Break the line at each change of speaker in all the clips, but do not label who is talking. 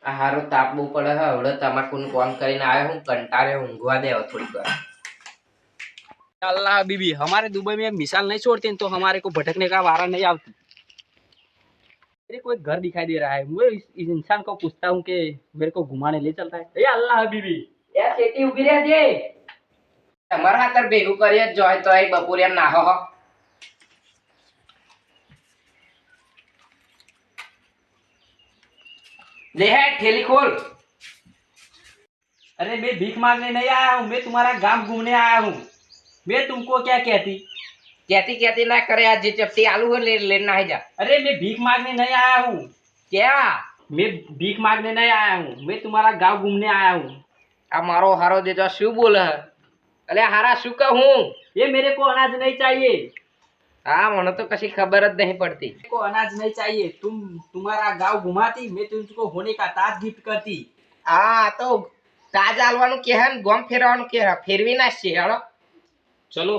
આ હારું તાપવું પડે હે હવડે તમાકુનું કામ કરીને આવ્યો હું કંટાળ્યો ઊંઘવા દે હવે થોડીક વાર
अल्लाह बीबी हमारे दुबई में मिसाल नहीं छोड़ते तो हमारे को भटकने का वारा नहीं आती। मेरे को एक घर दिखाई दे रहा है, मैं इस इंसान को पूछता हूँ कि मेरे को घुमाने ले चलता है। ए अल्लाह बीबी
યાર ખેતી ઉભી રહેજે તમારા હાથર ભેગું કરીએ જ જોય તો એ બપોરે નાહો હો ले है ठेली खोल।
अरे मैं भीख मांगने नहीं आया हूँ, मैं तुम्हारा गांव घूमने आया हूँ। मैं तुमको क्या कहती
कहती कहती ना करे आज जे चपटी आलू हो ले लेना है जा।
अरे मैं भीख मांगने नहीं आया हूँ,
क्या
मैं भीख मांगने नहीं आया हूँ, मैं तुम्हारा गांव घूमने आया हूँ।
आ मारो हारो दे जो शू बोले अरे हारा शू कहूँ
ये मेरे को अनाज नहीं चाहिए,
हाँ मने तो कशी खबर ज नहीं पड़ती।
मेरे को अनाज नहीं चाहिए। तुम्हारा गांव घुमाती, मैं तुमको होने का ताज गिफ्ट करती।
हाँ तो ताज आलवानु के है गोम फेरवानु के है फेरवी ना छे हेलो
चलो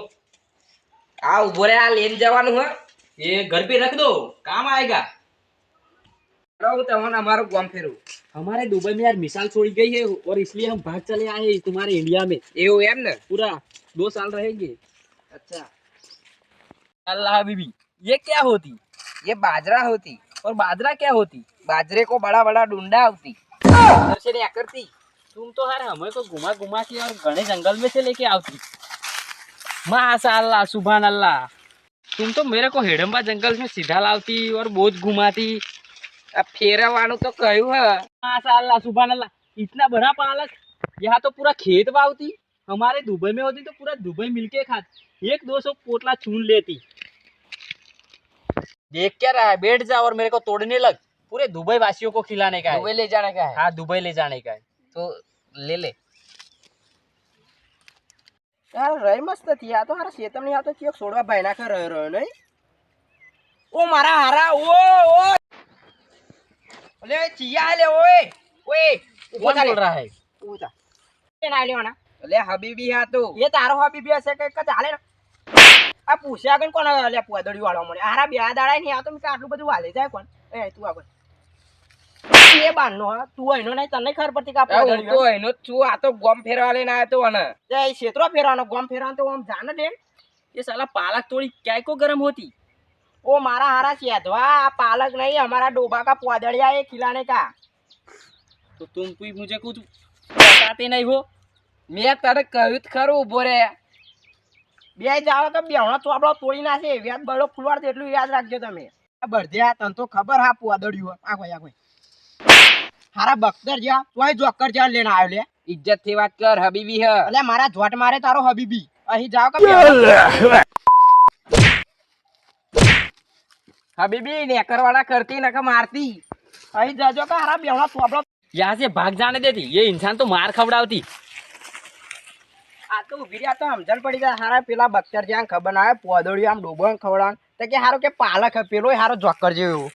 आ उभो रे आ लेन जवानु है
ये घर पे रख दो, काम आएगा।
रहू तमने हमारो गोम फेरू
हमारे दुबई में यार मिसाल छोड़ी गई है और इसलिए हम भाग चले आए हैं तुम्हारे इंडिया में।
एवं एम ने
पूरा 2 साल रहेंगे।
अच्छा
अल्लाह बीबी ये क्या होती
ये बाजरा होती
और बाजरा क्या होती?
बाजरे को बड़ा बड़ा डूंडा होती उधर से नहीं करती।
तुम तो यार हमें को घुमा घुमा के और घने जंगल में से लेके आती। माशाअल्लाह सुभान अल्लाह, तुम तो मेरे को हेडम्बा जंगल में सीधा लाती और बोझ घुमाती।
अब फेरवानु तो कहू है
माशाअल्लाह सुभान अल्लाह, इतना बड़ा पालक, यहाँ तो पूरा खेत बावती। हमारे दुबई में होती तो पूरा दुबई मिलके खाती, 100-200 पोटला चुन लेती। देख क्या रहा है, बैठ जा और मेरे को तोड़ने लग। पूरे दुबई वासियों को खिलाने का है।
दुबई ले जाने का है
हाँ दुबई ले जाने का है।
तो ले ले यार रही मस्त थी आ तो हारा सेतम नहीं आतो चेक छोड़वा बहना कर रहे नहीं ओ मारा हारा ओ ले चिया ले ओए ओए
कौन बोल रहा है?
उता के ना लेवाना ले हबीबी हा तो ये तारो हबीबी हसे के चाले ना आ पूछ्या कन कोण ले पोदड़ी वाળો મને હારા બે દાડા નહીં આ તો મે આટલું બધું વાલે જાય કોણ એ તું આગળ ये बानो तू एनो नहीं तने खबर पड़ती का पोदड़ी तो एनो तू आ तो गोम फेरवा लेना है तो ने ए क्षेत्रो फेरवानो गोम फेरवानो तो हम जाने दे।
ये साला पालक तोड़ी क्या को गर्म होती?
ओ मारा हारा सेधवा पालक नहीं हमारा डोबा का पोदड़िया है खिलाने का।
तो तुम कोई मुझे कुछ बताते नहीं हो।
मैं तारे कहू ज खरू उभो रे બે જાવ તો બેહણો ચોબડો તોડી નાખે વ્યાજ બળો ફુલવાડ તો એટલું યાદ રાખજો તમે આ બળધ્યા તન તો ખબર હા પોદડ્યું આ કોઈ હારા બખ્તર જ્યા તોય જોકર જ્યા લેને આવ્યો લે ઇજ્જત થી વાત કર હબીબી હે એટલે મારા જોટ મારે તારો હબીબી અહીં જાવ કે हबीबी नेकरवाड़ा करती नका मारती अही जाजो का हरा बेवड़ा तोबड़ो
यहाँ से भाग जाने देती, ये इंसान तो मार खवड़ावती।
आ तो उभी रे तो समझन पड़ी जा हारा पेला बख्तर ज्યાં ખબર ના આવે પોદડી આમ ડોબો ખવડાવ તો કે હારો કે પાલક હે પેલો હારો જોકર જેવો